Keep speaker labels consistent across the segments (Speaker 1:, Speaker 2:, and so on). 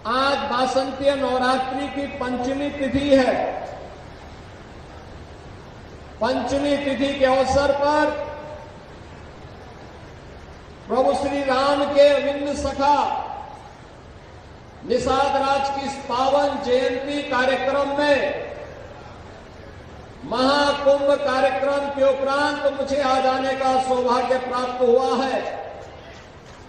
Speaker 1: आज वासंतीय नवरात्रि की पंचमी तिथि है। पंचमी तिथि के अवसर पर प्रभु श्री राम के अभिन्न सखा निषाद राज की इस पावन जयंती कार्यक्रम में महाकुंभ कार्यक्रम के उपरांत मुझे आ जाने का सौभाग्य प्राप्त हुआ है।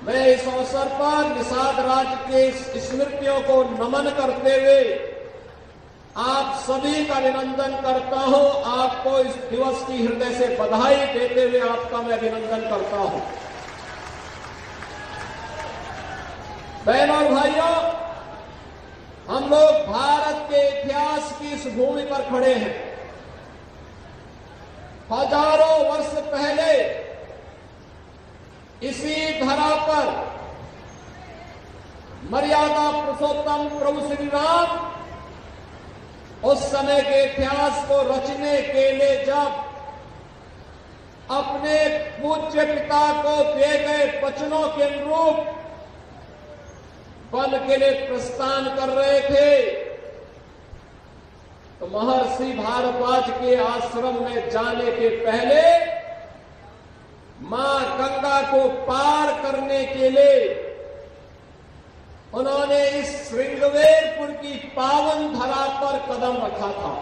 Speaker 1: मैं इस अवसर पर निषाद राज के स्मृतियों को नमन करते हुए आप सभी का अभिनंदन करता हूं। आपको इस दिवस की हृदय से बधाई देते हुए आपका मैं अभिनंदन करता हूं। बहनों और भाइयों, हम लोग भारत के इतिहास की इस भूमि पर खड़े हैं। हजारों वर्ष पहले इसी धरा पर मर्यादा पुरुषोत्तम प्रभु श्री राम उस समय के इतिहास को रचने के लिए जब अपने पूज्य पिता को दिए गए वचनों के अनुरूप वन के लिए प्रस्थान कर रहे थे, तो महर्षि भारद्वाज के आश्रम में जाने के पहले मां गंगा को पार करने के लिए उन्होंने इस श्रृंगवेरपुर की पावन धरा पर कदम रखा था।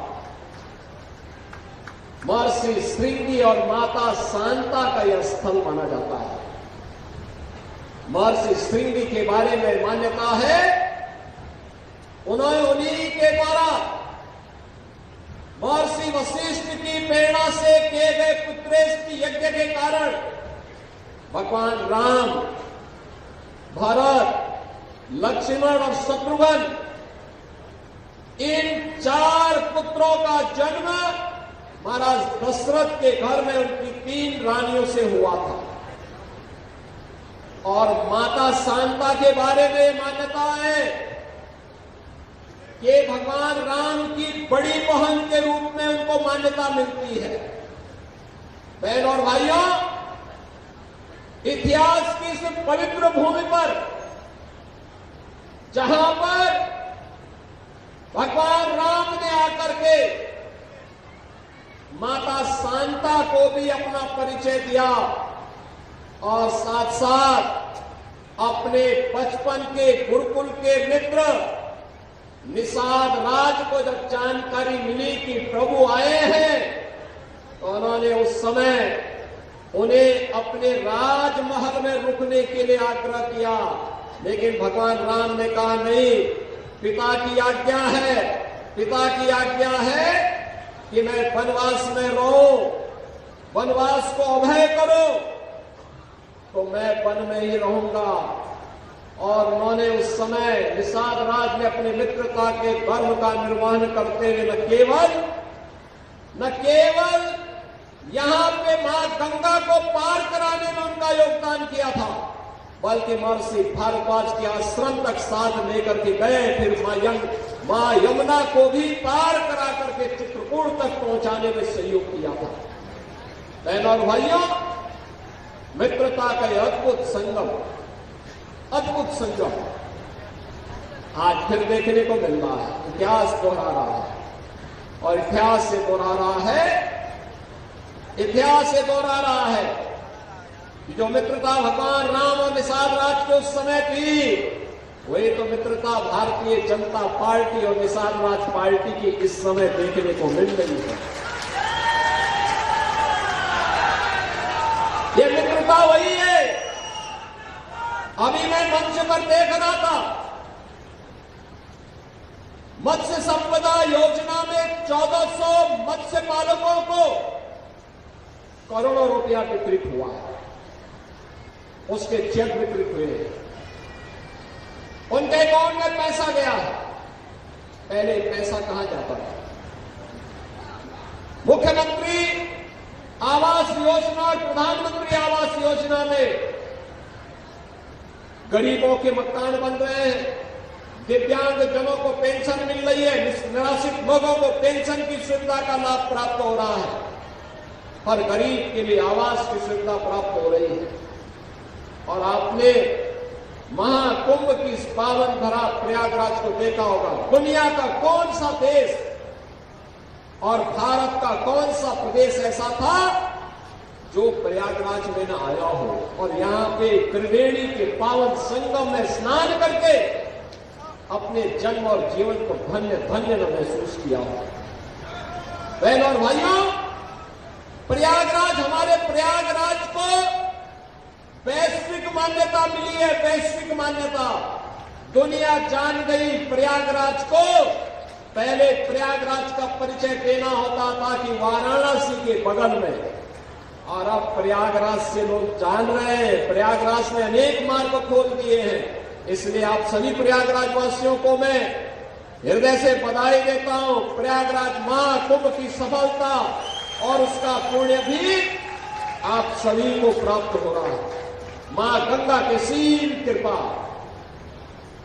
Speaker 1: महर्षि श्रृंगी और माता शांता का यह स्थल माना जाता है। महर्षि श्रृंगी के बारे में मान्यता है उन्हीं के द्वारा महर्षि वशिष्ठ की प्रेरणा से किए गए पुत्रेष्टि यज्ञ के कारण भगवान राम, भरत, लक्ष्मण और शत्रुघ्न इन 4 पुत्रों का जन्म महाराज दशरथ के घर में उनकी 3 रानियों से हुआ था। और माता शांता के बारे में मान्यता है कि भगवान राम की बड़ी बहन के रूप में उनको मान्यता मिलती है। बहनों और भाइयों, इतिहास की इस पवित्र भूमि पर जहां पर भगवान राम ने आकर के माता शांता को भी अपना परिचय दिया और साथ साथ अपने बचपन के गुरुकुल के मित्र निषाद राज को जब जानकारी मिली कि प्रभु आए हैं, तो उन्होंने उस समय उन्हें अपने राजमहल में रुकने के लिए आग्रह किया। लेकिन भगवान राम ने कहा नहीं, पिता की आज्ञा है, पिता की आज्ञा है कि मैं वनवास में रहूं, वनवास को अभय करो, तो मैं वन में ही रहूंगा। और उन्होंने उस समय निषाद राज ने अपने मित्रता के धर्म का निर्वहन करते हुए न केवल यहां पे मां गंगा को पार कराने में उनका योगदान किया था, बल्कि महर्षि भारद्वाज के आश्रम तक साथ लेकर के गए। फिर मां यमुना को भी पार करा करके चित्रकूट तक पहुंचाने में सहयोग किया था। बहनों और भाइयों, मित्रता का यह अद्भुत संगम आज फिर देखने को मिल रहा है। इतिहास दोहरा रहा है और इतिहास से दोहरा रहा है कि जो मित्रता भगवान राम और निषाद राज के उस समय थी, वही तो मित्रता भारतीय जनता पार्टी और निषाद राज पार्टी की इस समय देखने को मिल रही है। ये मित्रता वही है। अभी मैं मंच पर देख रहा था, मत्स्य संपदा योजना में 1400 मत्स्य पालकों को करोड़ों रुपया वितरित हुआ है, उसके चेक वितरित हुए, उनके अकाउंट में पैसा गया है। पहले पैसा कहां जाता था? मुख्यमंत्री आवास योजना और प्रधानमंत्री आवास योजना में गरीबों के मकान बन रहे हैं, दिव्यांग जनों को पेंशन मिल रही है, निराश्रित लोगों को पेंशन की सुविधा का लाभ प्राप्त हो रहा है, हर गरीब के लिए आवास की सुविधा प्राप्त हो रही है। और आपने महाकुंभ की इस पावन धरा प्रयागराज को देखा होगा। दुनिया का कौन सा देश और भारत का कौन सा प्रदेश ऐसा था जो प्रयागराज में न आया हो और यहां पे त्रिवेणी के पावन संगम में स्नान करके अपने जन्म और जीवन को धन्य धन्य न महसूस किया हो। बहनों और भाइयों, प्रयागराज, हमारे प्रयागराज को वैश्विक मान्यता मिली है, वैश्विक मान्यता। दुनिया जान गई प्रयागराज को। पहले प्रयागराज का परिचय देना होता था कि वाराणसी के बगल में, और अब प्रयागराज से लोग जान रहे हैं। प्रयागराज में अनेक मार्ग खोल दिए हैं। इसलिए आप सभी प्रयागराज वासियों को मैं हृदय से बधाई देता हूं। प्रयागराज महाकुंभ की सफलता और उसका पुण्य भी आप सभी को प्राप्त होगा। मां गंगा की असीम कृपा,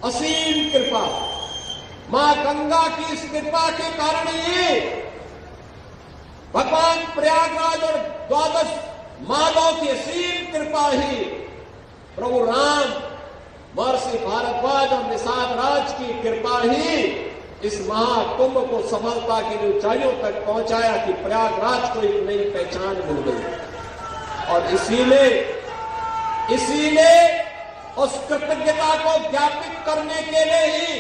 Speaker 1: असीम कृपा, मां गंगा की इस कृपा के कारण ही भगवान प्रयागराज और द्वादश माधव की असीम कृपा ही प्रभु राम, महर्षि भारद्वाज और निषाद राज की कृपा ही इस महाकुंभ को सफलता की ऊंचाइयों तक पहुंचाया कि प्रयागराज को एक नई पहचान मिल गई। और इसीलिए उस कृतज्ञता को ज्ञापित करने के लिए ही,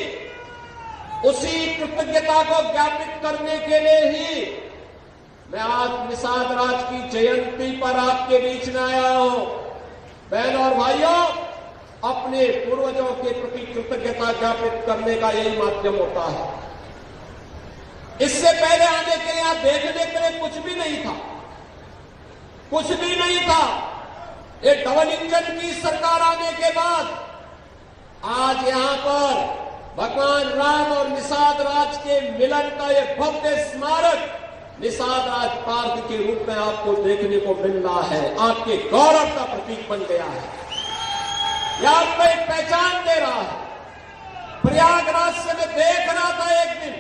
Speaker 1: उसी कृतज्ञता को ज्ञापित करने के लिए ही मैं आज निषाद राज की जयंती पर आपके बीच में आया हूं। बहनों और भाइयों, अपने पूर्वजों के प्रति कृतज्ञता ज्ञापित करने का यही माध्यम होता है। इससे पहले आने के लिए, यहां देखने के लिए कुछ भी नहीं था, कुछ भी नहीं था। ये डबल इंजन की सरकार आने के बाद आज यहां पर भगवान राम और निषाद राज के मिलन का यह भव्य स्मारक निषाद राज पार्क के रूप में आपको देखने को मिल रहा है। आपके गौरव का प्रतीक बन गया है। यह आपको एक पहचान दे रहा है। प्रयागराज से मैं देख रहा था एक दिन,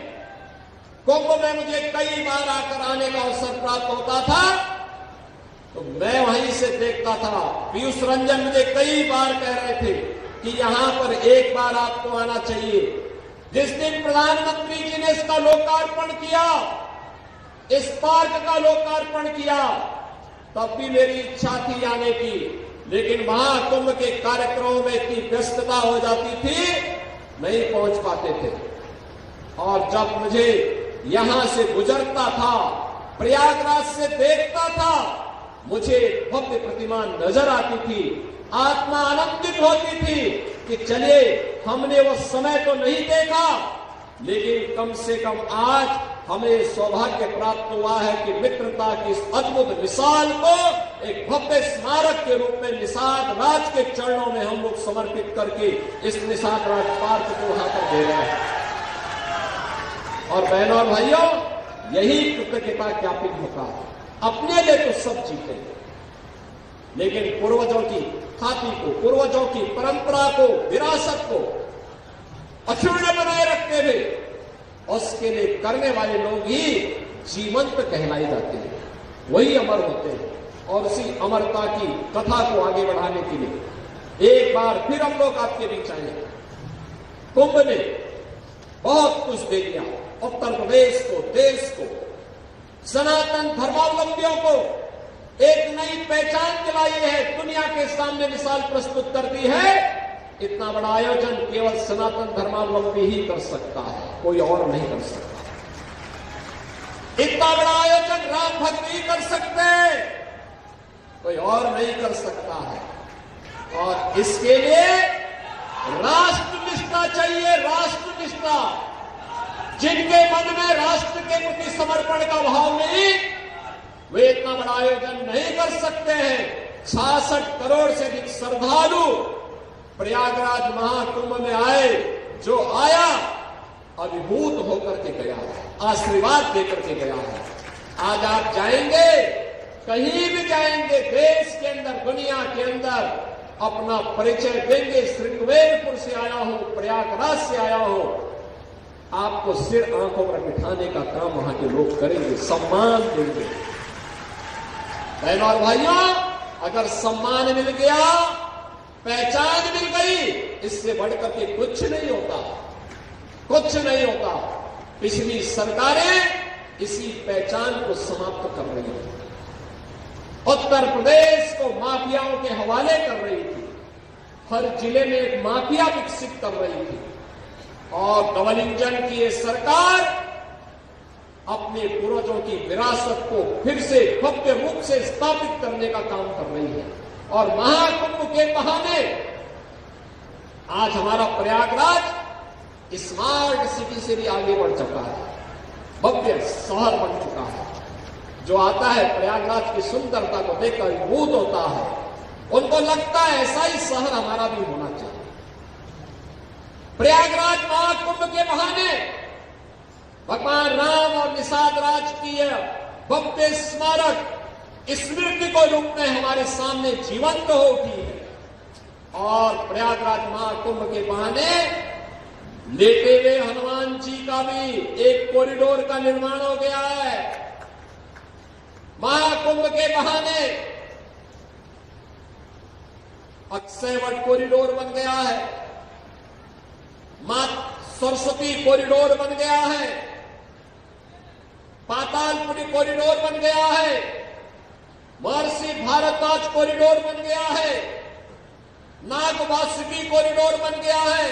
Speaker 1: कुंभ में मुझे कई बार आकर आने का अवसर प्राप्त होता था, तो मैं वहीं से देखता था। पीयूष रंजन मुझे कई बार कह रहे थे कि यहां पर एक बार आपको आना चाहिए। जिस दिन प्रधानमंत्री जी ने इसका लोकार्पण किया, इस पार्क का लोकार्पण किया, तब भी मेरी इच्छा थी आने की, लेकिन महाकुंभ के कार्यक्रमों में इतनी व्यस्तता हो जाती थी, नहीं पहुंच पाते थे। और जब मुझे यहां से गुजरता था, प्रयागराज से देखता था, मुझे भव्य प्रतिमा नजर आती थी, आत्मा आनंदित होती थी कि चलिए, हमने वो समय तो नहीं देखा, लेकिन कम से कम आज हमें सौभाग्य प्राप्त हुआ है कि मित्रता की इस अद्भुत मिसाल को एक भव्य स्मारक के रूप में निषाद राज के चरणों में हम लोग समर्पित करके इस निषाद राज पार्क को वहां पर दे रहे हैं। और बहनों और भाइयों, यही कृतज्ञता ज्ञापित होता है। अपने लिए तो सब जीते, लेकिन पूर्वजों की खातिर को, पूर्वजों की परंपरा को, विरासत को अक्षुण्ण बनाए रखते हुए उसके लिए करने वाले लोग ही जीवंत कहलाए जाते हैं, वही अमर होते हैं। और उसी अमरता की कथा को आगे बढ़ाने के लिए एक बार फिर हम लोग आपके बीच आए। कुंभ ने बहुत कुछ दे दिया उत्तर प्रदेश को, देश को, सनातन धर्मावलंबियों को एक नई पहचान दिलाई है, दुनिया के सामने मिसाल प्रस्तुत करती है। इतना बड़ा आयोजन केवल सनातन धर्मावलंबी ही कर सकता है, कोई और नहीं कर सकता। इतना बड़ा आयोजन राम भक्त ही कर सकते, कोई और नहीं कर सकता है। और इसके लिए राष्ट्रनिष्ठा चाहिए, राष्ट्रनिष्ठा। जिनके मन में राष्ट्र के प्रति समर्पण का भाव नहीं, वे इतना बड़ा आयोजन नहीं कर सकते हैं। 66 करोड़ से अधिक श्रद्धालु प्रयागराज महाकुंभ में आए, जो आया अभिभूत होकर के गया है, आशीर्वाद देकर के गया है। आज आप जाएंगे, कहीं भी जाएंगे देश के अंदर, दुनिया के अंदर, अपना परिचय देंगे, श्रृंगवेरपुर से आया हूं, प्रयागराज से आया हूं, आपको सिर आंखों पर बिठाने का काम वहां के लोग करेंगे, सम्मान देंगे। बहनों और भाइयों, अगर सम्मान मिल गया, पहचान मिल गई, इससे बढ़कर के कुछ नहीं होता, कुछ नहीं होता। पिछली सरकारें इसी पहचान को समाप्त कर रही थी। उत्तर प्रदेश को माफियाओं के हवाले कर रही थी, हर जिले में एक माफिया विकसित कर रही थी, और डबल इंजन की ये सरकार अपने पूर्वजों की विरासत को फिर से भव्य रूप से स्थापित करने का काम कर रही है। और महाकुंभ के बहाने आज हमारा प्रयागराज स्मार्ट सिटी से भी आगे बढ़ चुका है, भव्य शहर बन चुका है। जो आता है प्रयागराज की सुंदरता को देखकर अभिभूत होता है, उनको लगता है ऐसा ही शहर हमारा भी होना चाहिए। प्रयागराज महाकुंभ के बहाने भगवान राम और निषाद राज की यह भव्य स्मारक स्मृति को रूप में हमारे सामने जीवंत हो उठी है। और प्रयागराज महाकुंभ के बहाने लेटे हुए हनुमान जी का भी एक कॉरिडोर का निर्माण हो गया है। महाकुंभ के बहाने अक्षयवट कॉरिडोर बन गया है, मां सरस्वती कॉरिडोर बन गया है, पातालपुरी कॉरिडोर बन गया है, महर्षि भारद्वाज कॉरिडोर बन गया है, नागवासुकी कॉरिडोर बन गया है,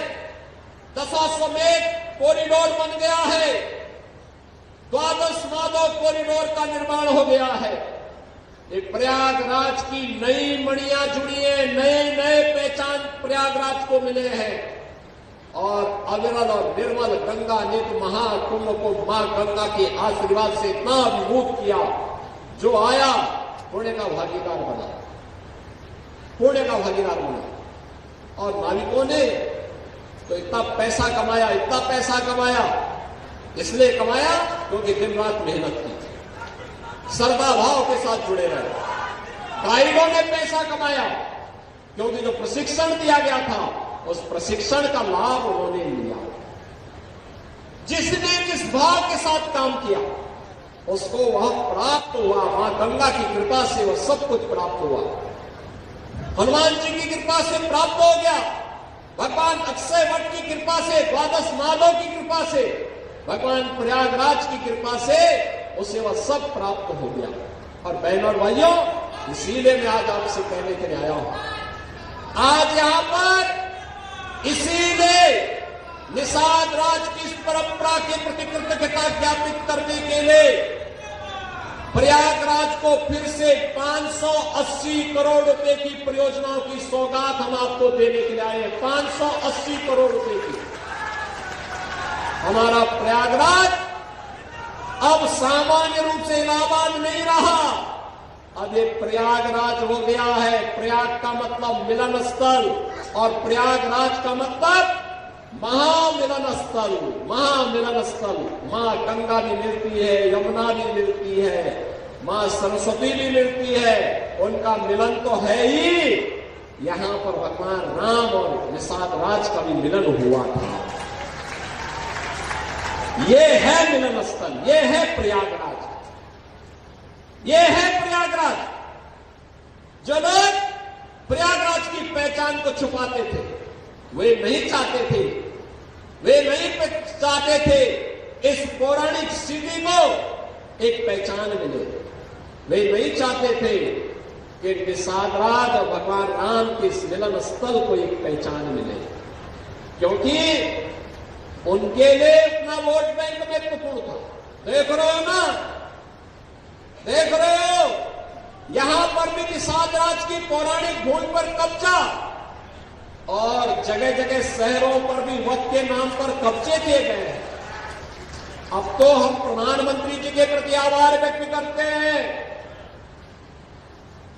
Speaker 1: दशाश्वमेध कॉरिडोर बन गया है, द्वादश माधव कॉरिडोर का निर्माण हो गया है। ये प्रयागराज की नई मणियां जुड़ी है, नए नए पहचान प्रयागराज को मिले हैं। और अविरल और निर्मल गंगा ने तो महाकुंभ को मां गंगा के आशीर्वाद से इतना अभिभूत किया, जो आया पुण्य का भागीदार बना, पुण्य का भागीदार बना। और नाविकों ने तो इतना पैसा कमाया, इतना पैसा कमाया, इसलिए कमाया क्योंकि दिन रात मेहनत की, श्रद्धा भाव के साथ जुड़े रहे। गाइडों ने पैसा कमाया क्योंकि जो प्रशिक्षण दिया गया था उस प्रशिक्षण का लाभ उन्होंने लिया। जिसने जिस भाव के साथ काम किया उसको वह प्राप्त हुआ। मां गंगा की कृपा से वह सब कुछ प्राप्त हुआ। हनुमान जी की कृपा से प्राप्त हो गया, भगवान अक्षय वट की कृपा से, द्वादश माधव की कृपा से, भगवान प्रयागराज की कृपा से उसे वह सब प्राप्त हो गया। और बहनों और भाइयों, इसीलिए मैं आज आपसे कहने के लिए आया हूं। आज यहां पर इसीलिए निषाद राज की इस परंपरा के प्रति कृतज्ञता ज्ञापित करने के लिए प्रयागराज को फिर से 580 करोड़ रुपए की परियोजनाओं की सौगात हम आपको देने के लिए आए हैं। 580 करोड़ रुपए की। हमारा प्रयागराज अब सामान्य रूप से इलाहाबाद नहीं रहा, अब ये प्रयागराज हो गया है। प्रयाग का मतलब मिलन स्थल और प्रयागराज का मतलब महामिलन स्थल, महामिलन स्थल। मां गंगा भी मिलती है, यमुना भी मिलती है, मां सरस्वती भी मिलती है, उनका मिलन तो है ही। यहां पर भगवान राम और निषाद राज का भी मिलन हुआ था। ये है मिलन स्थल, ये है प्रयागराज, ये है प्रयागराज। जो लोग प्रयागराज की पहचान को छुपाते थे, वे नहीं चाहते थे, वे नहीं चाहते थे इस पौराणिक सिटी को एक पहचान मिले। वे नहीं चाहते थे कि निषाद राज और भगवान राम के इस मिलन स्थल को एक पहचान मिले, क्योंकि उनके लिए अपना वोट बैंक महत्वपूर्ण था। देख रहे हो ना, देख रहे हो, यहां पर भी निषाद राज की पौराणिक भूमि पर कब्जा, और जगह जगह शहरों पर भी वक्त के नाम पर कब्जे किए गए हैं। अब तो हम प्रधानमंत्री जी के प्रति आभार व्यक्त करते हैं।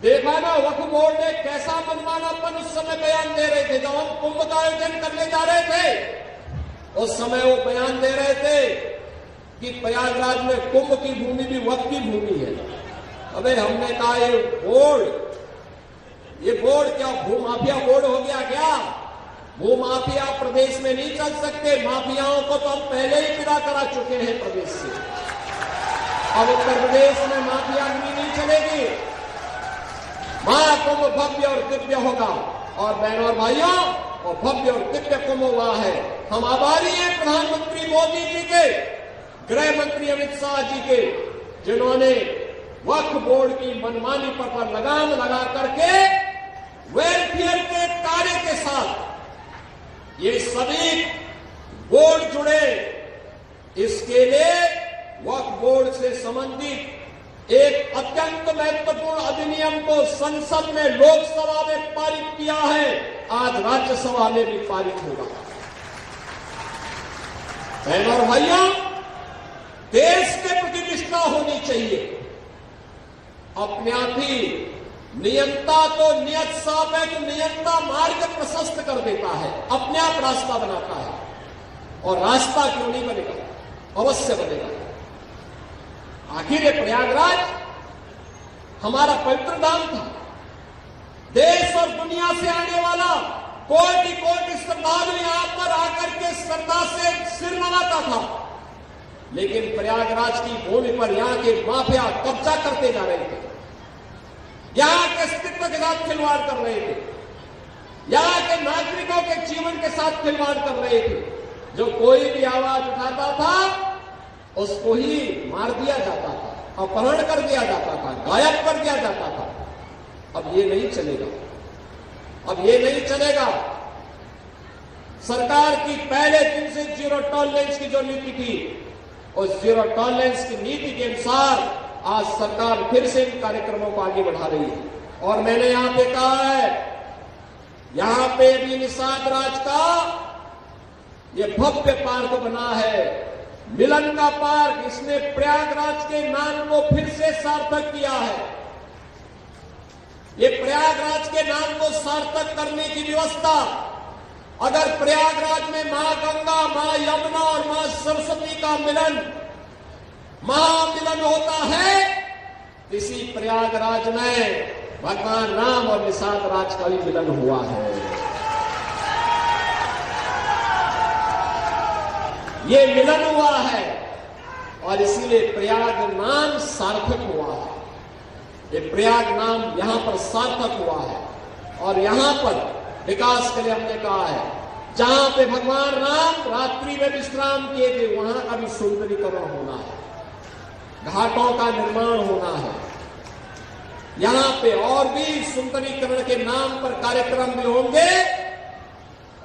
Speaker 1: देखा ना, वक्फ बोर्ड ने कैसा मनमानापन उस समय बयान दे रहे थे। जब हम कुंभ का आयोजन करने जा रहे थे उस समय वो बयान दे रहे थे कि प्रयागराज में कुंभ की भूमि भी वक्फ की भूमि है। अबे हमने कहा ये बोर्ड क्या भूमाफिया बोर्ड हो गया क्या? भूमाफिया प्रदेश में नहीं चल सकते। माफियाओं को तो हम पहले ही विदा करा चुके हैं प्रदेश से। अब उत्तर प्रदेश में माफियागिरी नहीं चलेगी। महाकुंभ भव्य और दिव्य होगा। और बहनों और भाइयों, और भव्य और दिव्य कुंभ हुआ है। हम आभारी हैं प्रधानमंत्री मोदी जी के, गृह मंत्री अमित शाह जी के, जिन्होंने वक्फ बोर्ड की मनमानी पर लगाम लगा करके वेलफेयर के कार्य के साथ ये सभी बोर्ड जुड़े। इसके लिए वक्फ बोर्ड से संबंधित एक अत्यंत महत्वपूर्ण अधिनियम को संसद में, लोकसभा में पारित किया है। आज राज्यसभा में भी पारित होगा। बहनों और भाइयों, देश के प्रति निष्ठा होनी चाहिए। अपने आप ही नियंता तो नियत साफ है, तो नियंता मार्ग प्रशस्त कर देता है, अपने आप रास्ता बनाता है। और रास्ता क्यों नहीं बनेगा, अवश्य बनेगा। आखिर ये प्रयागराज हमारा पवित्र धाम था। देश और दुनिया से आने वाला कोटि कोटि श्रद्धालु यहां पर आकर के श्रद्धा से सिर नवाता था। लेकिन प्रयागराज की भूमि पर यहां के माफिया कब्जा करते जा रहे थे, यहां के अस्तित्व के साथ खिलवाड़ कर रहे थे, यहां के नागरिकों के जीवन के साथ खिलवाड़ कर रहे थे। जो कोई भी आवाज उठाता था उसको ही मार दिया जाता था, अपहरण कर दिया जाता था, गायब कर दिया जाता था। अब ये नहीं चलेगा, अब ये नहीं चलेगा। सरकार की पहले दिन से जीरो टॉलरेंस की जो नीति थी, उस जीरो टॉलरेंस की नीति के अनुसार आज सरकार फिर से इन कार्यक्रमों को आगे बढ़ा रही है। और मैंने यहां पे कहा है, यहां पे भी निषाद राज का ये भव्य पार्क बना है, मिलन का पार्क। इसने प्रयागराज के नाम को फिर से सार्थक किया है। ये प्रयागराज के नाम को सार्थक करने की व्यवस्था, अगर प्रयागराज में मां गंगा, मां यमुना और मां सरस्वती का मिलन, महामिलन होता है, इसी प्रयागराज में भगवान राम और निषाद राज का भी मिलन हुआ है। ये मिलन हुआ है और इसीलिए प्रयाग नाम सार्थक हुआ है। ये प्रयाग नाम यहां पर सार्थक हुआ है। और यहां पर विकास के लिए हमने कहा है, जहां पे भगवान राम रात्रि में विश्राम किए थे, वहां का भी सुंदरीकरण होना है, घाटों का निर्माण होना है। यहां पे और भी सुंदरीकरण के नाम पर कार्यक्रम भी होंगे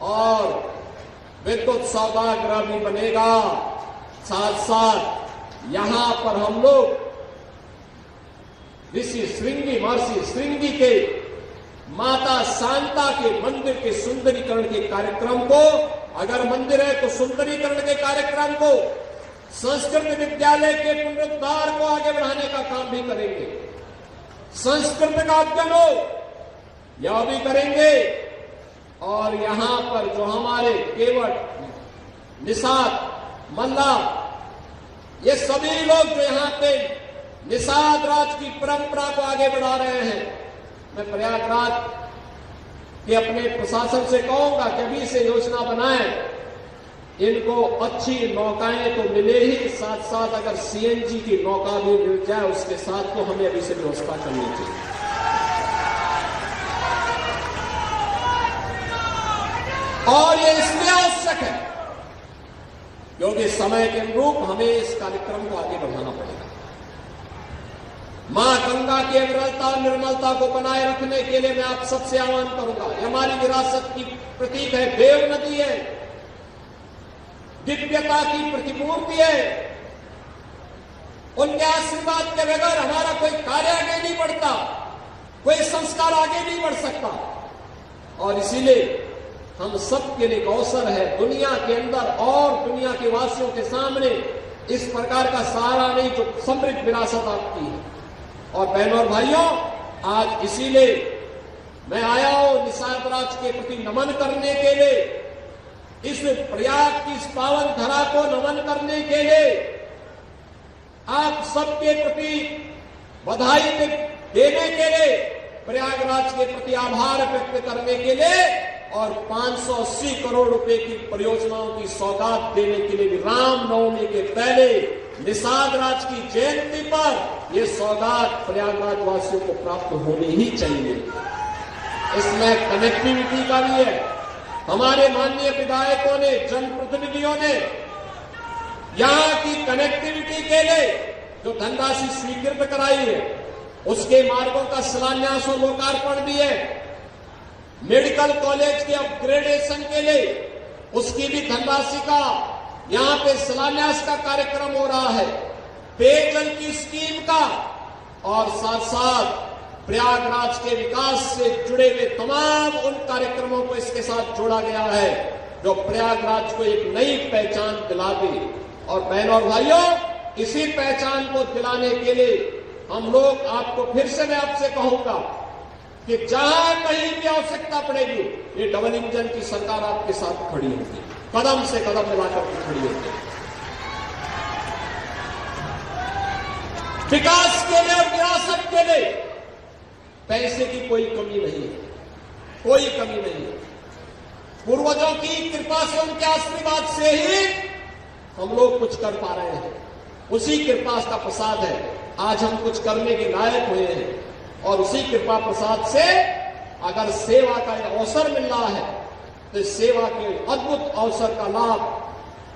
Speaker 1: और विद्युत सौदागर भी बनेगा। साथ साथ यहां पर हम लोग ऋषि श्रृंगी, महर्षि श्रृंगी के माता शांता के मंदिर के सुंदरीकरण के कार्यक्रम को, अगर मंदिर है तो सुंदरीकरण के कार्यक्रम को, संस्कृत विद्यालय के पुनरुद्धार को आगे बढ़ाने का काम भी करेंगे। संस्कृत का अध्ययन हो, यह भी करेंगे। और यहां पर जो हमारे केवट, निषाद, मल्ला, ये सभी लोग जो यहां पे निषाद राज की परंपरा को आगे बढ़ा रहे हैं, मैं प्रयागराज के अपने प्रशासन से कहूंगा कि अभी से योजना बनाएं। इनको अच्छी नौकाएं तो मिले ही, साथ साथ अगर सीएनजी की नौका भी मिल जाए उसके साथ, तो हमें अभी से व्यवस्था करनी चाहिए। और ये इसलिए आवश्यक है क्योंकि समय के अनुरूप हमें इस कार्यक्रम को आगे बढ़ाना पड़ेगा। मां गंगा की अविरलता और निर्मलता को बनाए रखने के लिए मैं आप सबसे आह्वान करूंगा। ये हमारी विरासत की प्रतीक है, देव नदी है, दिव्यता की प्रतिमूर्ति है। उनके आशीर्वाद के बगैर हमारा कोई कार्य आगे नहीं बढ़ता, कोई संस्कार आगे नहीं बढ़ सकता। और इसीलिए हम सबके लिए एक अवसर है, दुनिया के अंदर और दुनिया के वासियों के सामने इस प्रकार का सहारा नहीं जो समृद्ध विरासत आपकी है। और बहनों और भाइयों, आज इसीलिए मैं आया हूं निषाद राज के प्रति नमन करने के लिए, इस प्रयाग की इस पावन धरा को नमन करने के लिए, आप सबके प्रति बधाई देने के लिए, प्रयागराज के प्रति आभार व्यक्त करने के लिए और 580 करोड़ रुपए की परियोजनाओं की सौगात देने के लिए भी रामनवमी के पहले निषाद राज की जयंती पर यह सौगात प्रयागराज वासियों को प्राप्त होनी ही चाहिए। इसमें कनेक्टिविटी का भी है, हमारे माननीय विधायकों ने, जनप्रतिनिधियों ने यहां की कनेक्टिविटी के लिए जो धनराशि स्वीकृत कराई है, उसके मार्गों का शिलान्यास और लोकार्पण भी है। मेडिकल कॉलेज के अपग्रेडेशन के लिए उसकी भी धनराशि का यहां पे शिलान्यास का कार्यक्रम हो रहा है। पेयजल की स्कीम का और साथ साथ प्रयागराज के विकास से जुड़े हुए तमाम उन कार्यक्रमों को इसके साथ जोड़ा गया है जो प्रयागराज को एक नई पहचान दिला दे। और बहनों और भाइयों, इसी पहचान को दिलाने के लिए हम लोग, आपको फिर से मैं आपसे कहूंगा कि जहां कहीं भी आवश्यकता पड़ेगी, ये डबल इंजन की सरकार आपके साथ खड़ी होगी, कदम से कदम मिलाकर के खड़ी होगी। विकास के लिए और विरासत के लिए पैसे की कोई कमी नहीं है, कोई कमी नहीं है। पूर्वजों की कृपा से, उनके आशीर्वाद से ही हम लोग कुछ कर पा रहे हैं। उसी कृपा का प्रसाद है आज हम कुछ करने के लायक हुए हैं। और उसी कृपा प्रसाद से अगर सेवा का अवसर मिल रहा है तो सेवा के अद्भुत अवसर का लाभ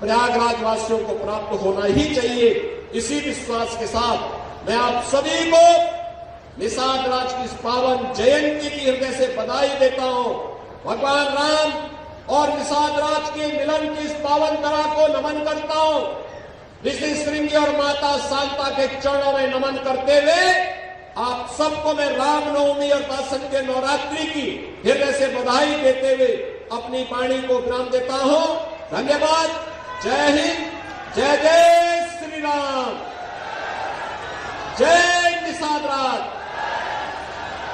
Speaker 1: प्रयागराज वासियों को प्राप्त होना ही चाहिए। इसी विश्वास के साथ मैं आप सभी को निषाद राज की इस पावन जयंती की हृदय से बधाई देता हूं। भगवान राम और निषाद राज के मिलन की इस पावन तरह को नमन करता हूं। ऋषि श्रृंगी और माता शांता के चरणों में नमन करते हुए आप सबको मैं रामनवमी और दशम के नवरात्रि की हृदय से बधाई देते हुए अपनी वाणी को विराम देता हूं। धन्यवाद। जय हिंद, जय जय श्री राम, जय निषाद राज।